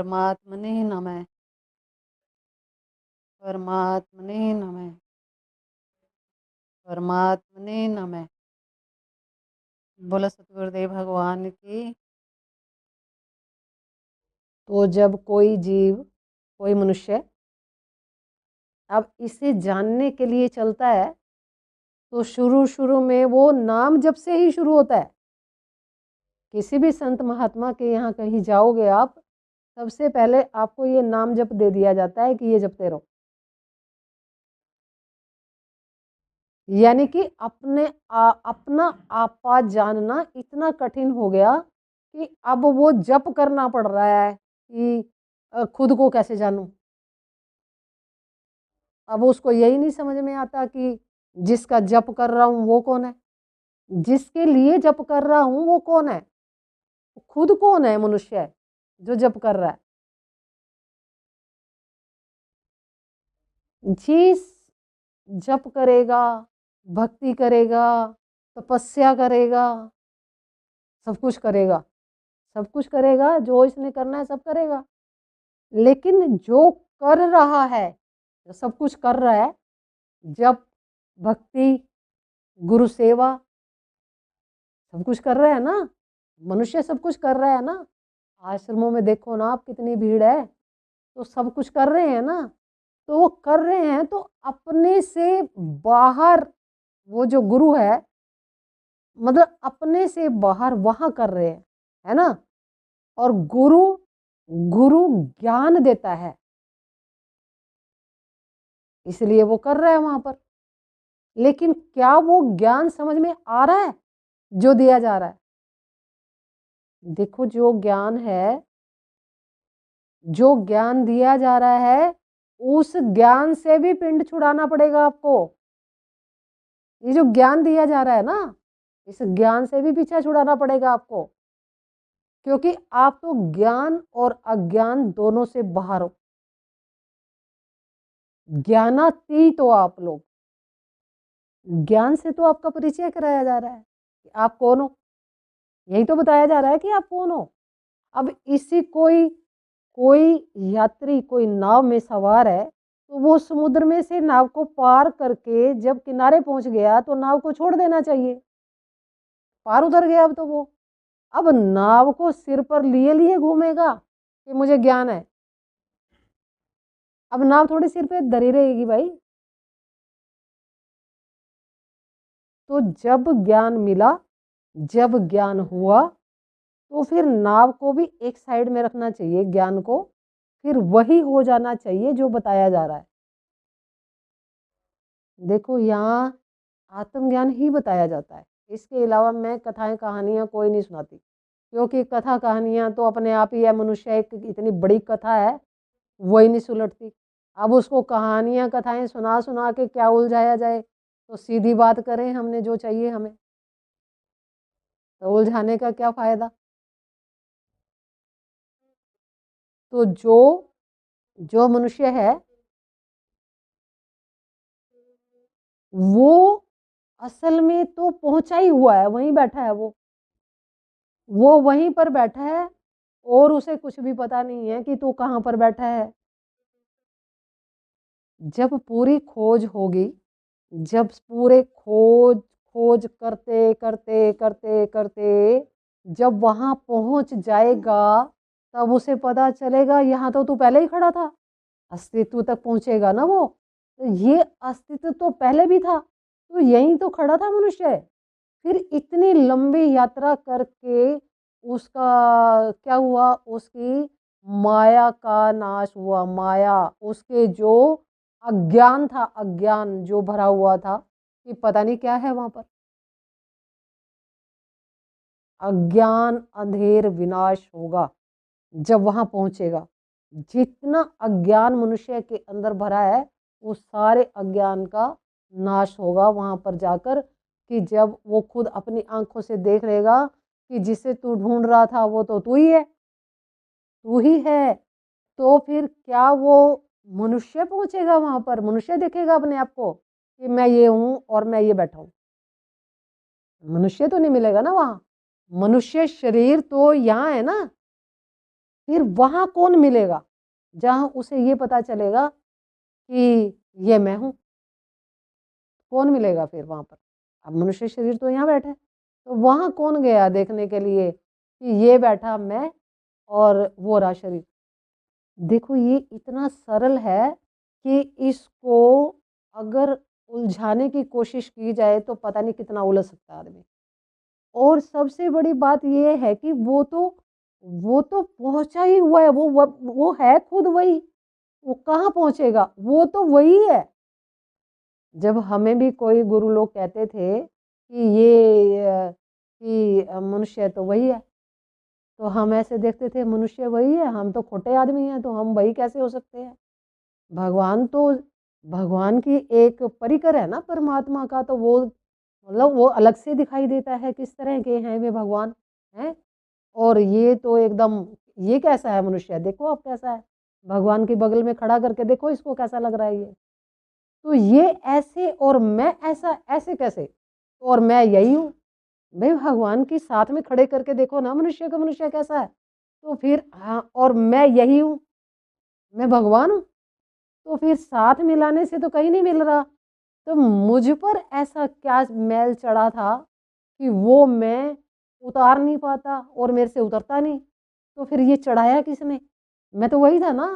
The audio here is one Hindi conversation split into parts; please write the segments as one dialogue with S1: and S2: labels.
S1: परमात्मने नमः। परमात्मने नमः। परमात्मने नमः। बोला सतगुरुदेव भगवान की। तो जब कोई जीव, कोई मनुष्य अब इसे जानने के लिए चलता है तो शुरू शुरू में वो नाम जप से ही शुरू होता है। किसी भी संत महात्मा के यहाँ कहीं जाओगे आप, सबसे पहले आपको ये नाम जप दे दिया जाता है कि ये जपते रहो। यानी कि अपना आपा जानना इतना कठिन हो गया कि अब वो जप करना पड़ रहा है कि खुद को कैसे जानूं। अब उसको यही नहीं समझ में आता कि जिसका जप कर रहा हूं वो कौन है, जिसके लिए जप कर रहा हूं वो कौन है, खुद कौन है मनुष्य है जो जप कर रहा है। जिस जप करेगा, भक्ति करेगा, तपस्या करेगा, सब कुछ करेगा, सब कुछ करेगा, जो इसने करना है सब करेगा। लेकिन जो कर रहा है, जो सब कुछ कर रहा है, जप, भक्ति, गुरु सेवा, सब कुछ कर रहा है ना, मनुष्य सब कुछ कर रहा है ना। आश्रमों में देखो ना आप, कितनी भीड़ है, तो सब कुछ कर रहे हैं ना। तो वो कर रहे हैं तो अपने से बाहर वो जो गुरु है, मतलब अपने से बाहर वहां कर रहे हैं, है ना। और गुरु गुरु ज्ञान देता है, इसलिए वो कर रहा है वहां पर। लेकिन क्या वो ज्ञान समझ में आ रहा है जो दिया जा रहा है? देखो, जो ज्ञान है, जो ज्ञान दिया जा रहा है, उस ज्ञान से भी पिंड छुड़ाना पड़ेगा आपको। ये जो ज्ञान दिया जा रहा है ना, इस ज्ञान से भी पीछा छुड़ाना पड़ेगा आपको, क्योंकि आप तो ज्ञान और अज्ञान दोनों से बाहर हो। ज्ञानातीत हो आप लोग। ज्ञान से तो आपका परिचय कराया जा रहा है कि आप कौन हो, यही तो बताया जा रहा है कि आप कौन हो। अब इसी कोई कोई यात्री कोई नाव में सवार है, तो वो समुद्र में से नाव को पार करके जब किनारे पहुंच गया तो नाव को छोड़ देना चाहिए, पार उतर गया। अब तो वो अब नाव को सिर पर लिए लिए घूमेगा कि मुझे ज्ञान है। अब नाव थोड़ी सिर पे धरी रहेगी भाई। तो जब ज्ञान मिला, जब ज्ञान हुआ, तो फिर नाव को भी एक साइड में रखना चाहिए, ज्ञान को, फिर वही हो जाना चाहिए जो बताया जा रहा है। देखो, यहाँ आत्मज्ञान ही बताया जाता है, इसके अलावा मैं कथाएं कहानियां कोई नहीं सुनाती, क्योंकि कथा कहानियां तो अपने आप ही है। मनुष्य एक इतनी बड़ी कथा है, वही नहीं सुलटती। अब उसको कहानियां कथाएं सुना सुना के क्या उलझाया जाए? तो सीधी बात करें, हमने जो चाहिए हमें, तो उलझाने का क्या फायदा। तो जो जो मनुष्य है वो असल में तो पहुंचा ही हुआ है, वहीं बैठा है वो वहीं पर बैठा है, और उसे कुछ भी पता नहीं है कि तू कहाँ पर बैठा है। जब पूरी खोज होगी, जब पूरे खोज खोज करते करते करते करते जब वहां पहुंच जाएगा, तब उसे पता चलेगा यहाँ तो पहले ही खड़ा था। अस्तित्व तक पहुंचेगा ना वो, तो ये अस्तित्व तो पहले भी था, तो यहीं तो खड़ा था मनुष्य। फिर इतनी लंबी यात्रा करके उसका क्या हुआ? उसकी माया का नाश हुआ। माया, उसके जो अज्ञान था, अज्ञान जो भरा हुआ था कि पता नहीं क्या है वहां पर। अज्ञान अंधेर विनाश होगा जब वहां पहुंचेगा। जितना अज्ञान मनुष्य के अंदर भरा है, वो सारे अज्ञान का नाश होगा वहां पर जाकर, कि जब वो खुद अपनी आंखों से देख लेगा कि जिसे तू ढूंढ रहा था वो तो तू ही है, तू ही है। तो फिर क्या वो मनुष्य पहुंचेगा वहां पर? मनुष्य देखेगा अपने आप को कि मैं ये हूं और मैं ये बैठा हूं? मनुष्य तो नहीं मिलेगा ना वहां। मनुष्य शरीर तो यहाँ है ना, फिर वहां कौन मिलेगा जहां उसे ये पता चलेगा कि ये मैं हूं? कौन मिलेगा फिर वहां पर? अब मनुष्य शरीर तो यहाँ बैठा है, तो वहां कौन गया देखने के लिए कि ये बैठा मैं और वो रहा शरीर? देखो ये इतना सरल है कि इसको अगर उलझाने की कोशिश की जाए तो पता नहीं कितना उलझ सकता है आदमी। और सबसे बड़ी बात ये है कि वो तो पहुंचा ही हुआ है, वो है खुद वही। वो कहाँ पहुंचेगा? वो तो वही है। जब हमें भी कोई गुरु लोग कहते थे कि मनुष्य तो वही है, तो हम ऐसे देखते थे मनुष्य वही है, हम तो खोटे आदमी हैं, तो हम वही कैसे हो सकते हैं? भगवान तो भगवान की एक परिकर है ना परमात्मा का, तो वो मतलब वो अलग से दिखाई देता है किस तरह के हैं वे भगवान हैं। और ये तो एकदम, ये कैसा है मनुष्य? देखो अब कैसा है, भगवान के बगल में खड़ा करके देखो इसको कैसा लग रहा है ये। तो ये ऐसे और मैं ऐसा, ऐसे कैसे? और मैं यही हूँ। भाई भगवान के साथ में खड़े करके देखो ना मनुष्य का, मनुष्य कैसा है? तो फिर हाँ, और मैं यही हूँ, मैं भगवान हूँ। तो फिर साथ मिलाने से तो कहीं नहीं मिल रहा। तो मुझ पर ऐसा क्या मैल चढ़ा था कि वो मैं उतार नहीं पाता और मेरे से उतरता नहीं? तो फिर ये चढ़ाया किसने? मैं तो वही था ना।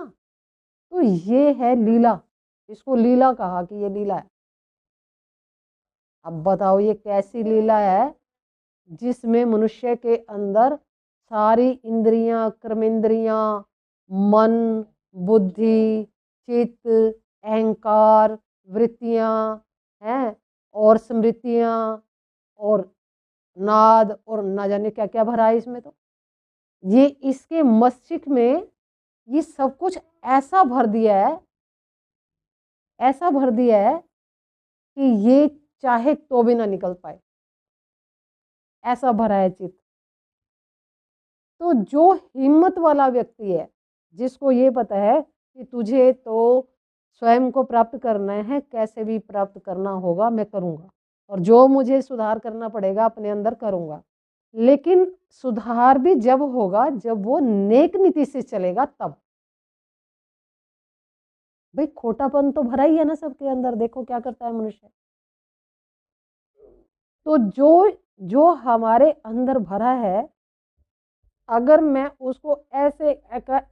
S1: तो ये है लीला, इसको लीला कहा कि ये लीला है। अब बताओ ये कैसी लीला है जिसमें मनुष्य के अंदर सारी इंद्रियां, कर्मेंद्रियां, मन, बुद्धि, चित्त, अहंकार, वृत्तियां हैं और स्मृतियां और नाद और ना जाने क्या क्या भरा है इसमें। तो ये इसके मस्तिष्क में ये सब कुछ ऐसा भर दिया है, ऐसा भर दिया है कि ये चाहे तो भी ना निकल पाए, ऐसा भरा है चित्त। तो जो हिम्मत वाला व्यक्ति है, जिसको ये पता है कि तुझे तो स्वयं को प्राप्त करना है, कैसे भी प्राप्त करना होगा मैं करूँगा, और जो मुझे सुधार करना पड़ेगा अपने अंदर करूँगा। लेकिन सुधार भी जब होगा जब वो नेक नीति से चलेगा तब। भाई खोटापन तो भरा ही है ना सबके अंदर, देखो क्या करता है मनुष्य। तो जो जो हमारे अंदर भरा है, अगर मैं उसको ऐसे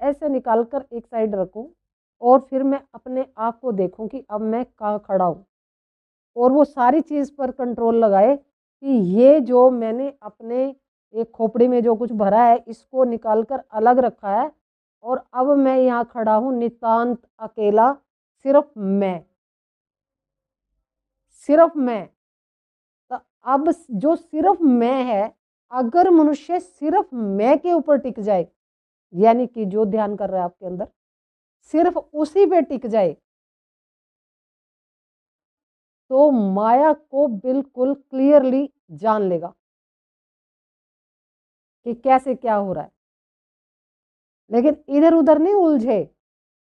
S1: ऐसे निकाल कर एक साइड रखूं और फिर मैं अपने आप को देखूं कि अब मैं कहाँ खड़ा हूं, और वो सारी चीज पर कंट्रोल लगाए कि ये जो मैंने अपने एक खोपड़ी में जो कुछ भरा है इसको निकाल कर अलग रखा है, और अब मैं यहाँ खड़ा हूं नितांत अकेला, सिर्फ मैं, सिर्फ मैं। तो अब जो सिर्फ मैं है, अगर मनुष्य सिर्फ मैं के ऊपर टिक जाए, यानी कि जो ध्यान कर रहा है आपके अंदर सिर्फ उसी पे टिक जाए, तो माया को बिल्कुल क्लियरली जान लेगा कि कैसे क्या हो रहा है। लेकिन इधर उधर नहीं उलझे।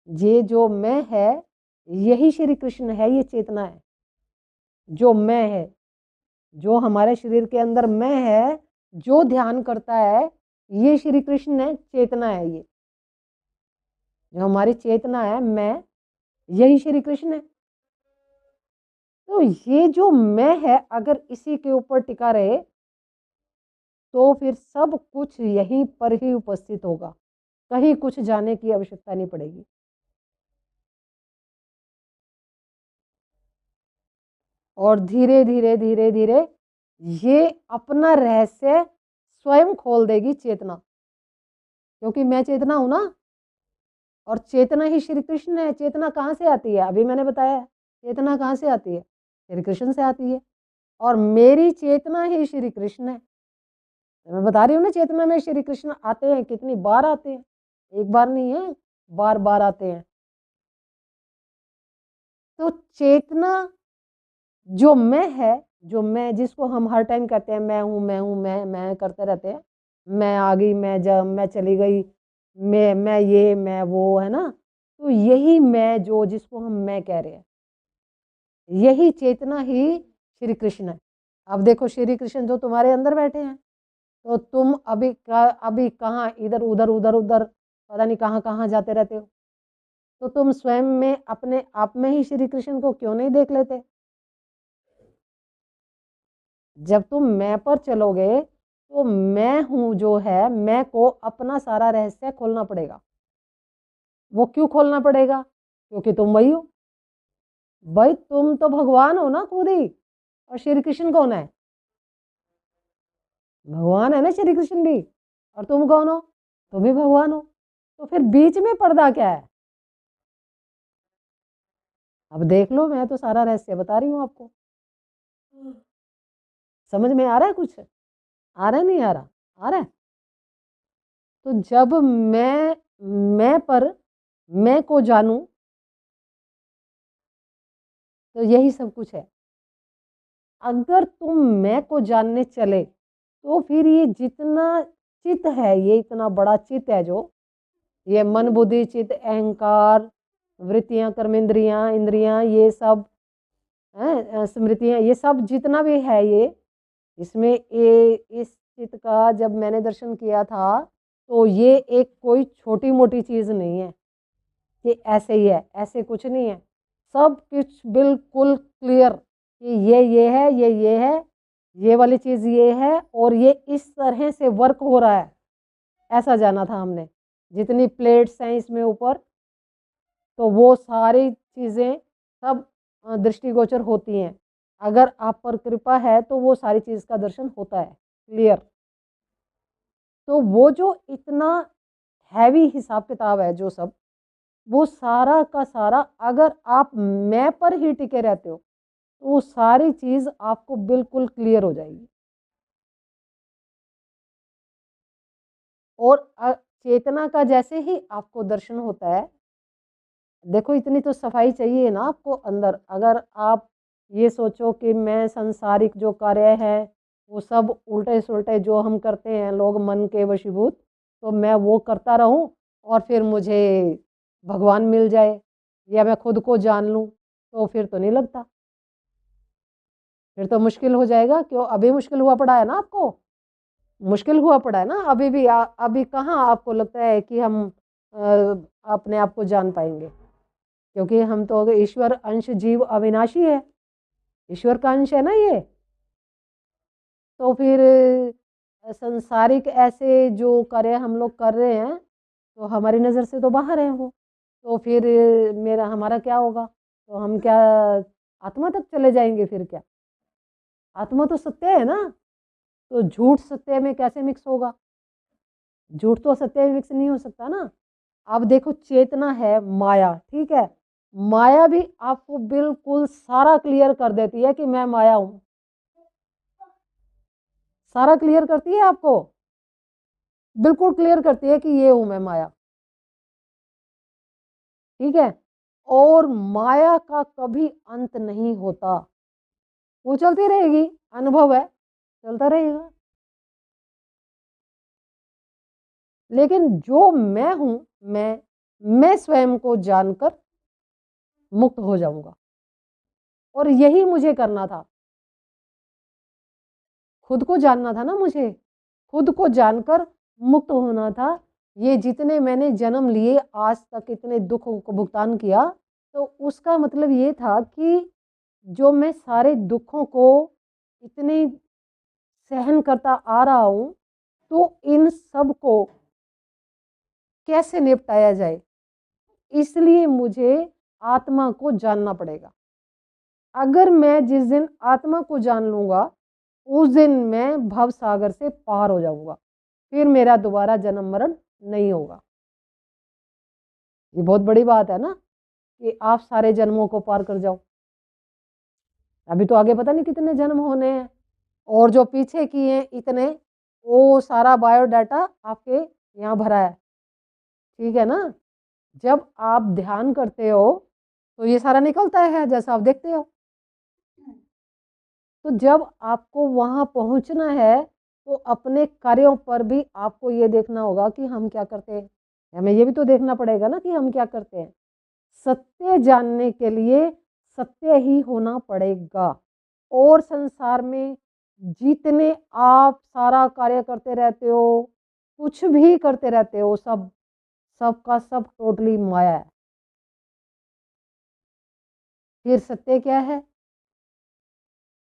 S1: ये जो मैं है यही श्री कृष्ण है, ये चेतना है जो मैं है, जो हमारे शरीर के अंदर मैं है, जो ध्यान करता है ये श्री कृष्ण है, चेतना है। ये जो हमारी चेतना है मैं, यही श्री कृष्ण है। तो ये जो मैं है अगर इसी के ऊपर टिका रहे तो फिर सब कुछ यहीं पर ही उपस्थित होगा, कहीं कुछ जाने की आवश्यकता नहीं पड़ेगी। और धीरे धीरे धीरे धीरे ये अपना रहस्य स्वयं खोल देगी चेतना, क्योंकि मैं चेतना हूं ना, और चेतना ही श्री कृष्ण है। चेतना कहाँ से आती है? अभी मैंने बताया चेतना कहाँ से आती है, श्री कृष्ण से आती है। और मेरी चेतना ही श्री कृष्ण है। तो मैं बता रही हूँ ना, चेतना में श्री कृष्ण आते हैं, कितनी बार आते हैं, एक बार नहीं है, बार बार आते हैं। तो चेतना जो मैं है, जो मैं जिसको हम हर टाइम कहते हैं मैं हूँ मैं हूँ मैं करते रहते हैं, मैं आ गई, मैं जब मैं चली गई, मैं ये मैं वो, है ना। तो यही मैं जो जिसको हम मैं कह रहे हैं, यही चेतना ही श्री कृष्ण है। अब देखो श्री कृष्ण जो तुम्हारे अंदर बैठे हैं, तो तुम अभी अभी कहाँ, इधर उधर उधर उधर पता नहीं कहाँ कहाँ जाते रहते हो। तो तुम स्वयं में अपने आप में ही श्री कृष्ण को क्यों नहीं देख लेते? जब तुम मैं पर चलोगे तो मैं हूं जो है, मैं को अपना सारा रहस्य खोलना पड़ेगा। वो क्यों खोलना पड़ेगा? क्योंकि तुम वही हो। भाई तुम तो भगवान हो ना खुद ही। और श्री कृष्ण कौन है? भगवान है ना श्री कृष्ण भी। और तुम कौन हो? तुम भी भगवान हो। तो फिर बीच में पर्दा क्या है? अब देख लो, मैं तो सारा रहस्य बता रही हूँ आपको। समझ में आ रहा है कुछ? आ रहा है नहीं आ रहा? आ रहा है। तो जब मैं पर मैं को जानूं तो यही सब कुछ है। अगर तुम मैं को जानने चले तो फिर ये जितना चित है, ये इतना बड़ा चित है, जो ये मन बुद्धि चित अहंकार वृत्तियां कर्मेंद्रियां इंद्रियां ये सब हैं, स्मृतियां, ये सब जितना भी है ये, इसमें ये इस चित का जब मैंने दर्शन किया था तो ये एक कोई छोटी मोटी चीज नहीं है कि ऐसे ही है, ऐसे कुछ नहीं है। सब कुछ बिल्कुल क्लियर कि ये है, ये है, ये वाली चीज ये है, और ये इस तरह से वर्क हो रहा है, ऐसा जाना था हमने। जितनी प्लेट्स हैं इसमें ऊपर, तो वो सारी चीजें सब दृष्टिगोचर होती हैं। अगर आप पर कृपा है तो वो सारी चीज का दर्शन होता है क्लियर। तो वो जो इतना हैवी हिसाब किताब है जो सब, वो सारा का सारा अगर आप मैं पर ही टिके रहते हो तो वो सारी चीज आपको बिल्कुल क्लियर हो जाएगी। और चेतना का जैसे ही आपको दर्शन होता है, देखो इतनी तो सफाई चाहिए ना आपको अंदर। अगर आप ये सोचो कि मैं सांसारिक जो कार्य है वो सब उल्टे सुलटे जो हम करते हैं लोग मन के वशीभूत, तो मैं वो करता रहूं और फिर मुझे भगवान मिल जाए या मैं खुद को जान लूं, तो फिर तो नहीं लगता। फिर तो मुश्किल हो जाएगा। क्यों? अभी मुश्किल हुआ पड़ा है ना आपको। मुश्किल हुआ पड़ा है ना अभी भी। अभी कहाँ आपको लगता है कि हम अपने आप को जान पाएंगे? क्योंकि हम तो अगर ईश्वर अंश जीव अविनाशी है, ईश्वर का अंश है ना ये। तो फिर संसारिक ऐसे जो कार्य हम लोग कर रहे हैं तो हमारी नज़र से तो बाहर है वो। तो फिर मेरा हमारा क्या होगा? तो हम क्या आत्मा तक चले जाएंगे? फिर क्या? आत्मा तो सत्य है ना। तो झूठ सत्य में कैसे मिक्स होगा? झूठ तो सत्य में मिक्स नहीं हो सकता ना। अब देखो, चेतना है माया, ठीक है। माया भी आपको बिल्कुल सारा क्लियर कर देती है कि मैं माया हूं। सारा क्लियर करती है आपको, बिल्कुल क्लियर करती है कि ये हूं मैं माया, ठीक है। और माया का कभी अंत नहीं होता, वो चलती रहेगी। अनुभव है, चलता रहेगा। लेकिन जो मैं हूं, मैं स्वयं को जानकर मुक्त हो जाऊंगा। और यही मुझे करना था, खुद को जानना था ना मुझे। खुद को जानकर मुक्त होना था। ये जितने मैंने जन्म लिए आज तक, इतने दुखों को भुगतान किया, तो उसका मतलब ये था कि जो मैं सारे दुखों को इतने सहन करता आ रहा हूं, तो इन सब को कैसे निपटाया जाए, इसलिए मुझे आत्मा को जानना पड़ेगा। अगर मैं जिस दिन आत्मा को जान लूंगा, उस दिन मैं भव सागर से पार हो जाऊंगा। फिर मेरा दोबारा जन्म मरण नहीं होगा। ये बहुत बड़ी बात है ना कि आप सारे जन्मों को पार कर जाओ। अभी तो आगे पता नहीं कितने जन्म होने हैं, और जो पीछे किए हैं इतने, वो सारा बायोडाटा आपके यहाँ भरा है, ठीक है ना। जब आप ध्यान करते हो तो ये सारा निकलता है जैसा आप देखते हो। तो जब आपको वहां पहुंचना है तो अपने कार्यों पर भी आपको ये देखना होगा कि हम क्या करते हैं। हमें ये भी तो देखना पड़ेगा ना कि हम क्या करते हैं। सत्य जानने के लिए सत्य ही होना पड़ेगा। और संसार में जितने आप सारा कार्य करते रहते हो, कुछ भी करते रहते हो, सब सबका सब टोटली माया है। फिर सत्य क्या है?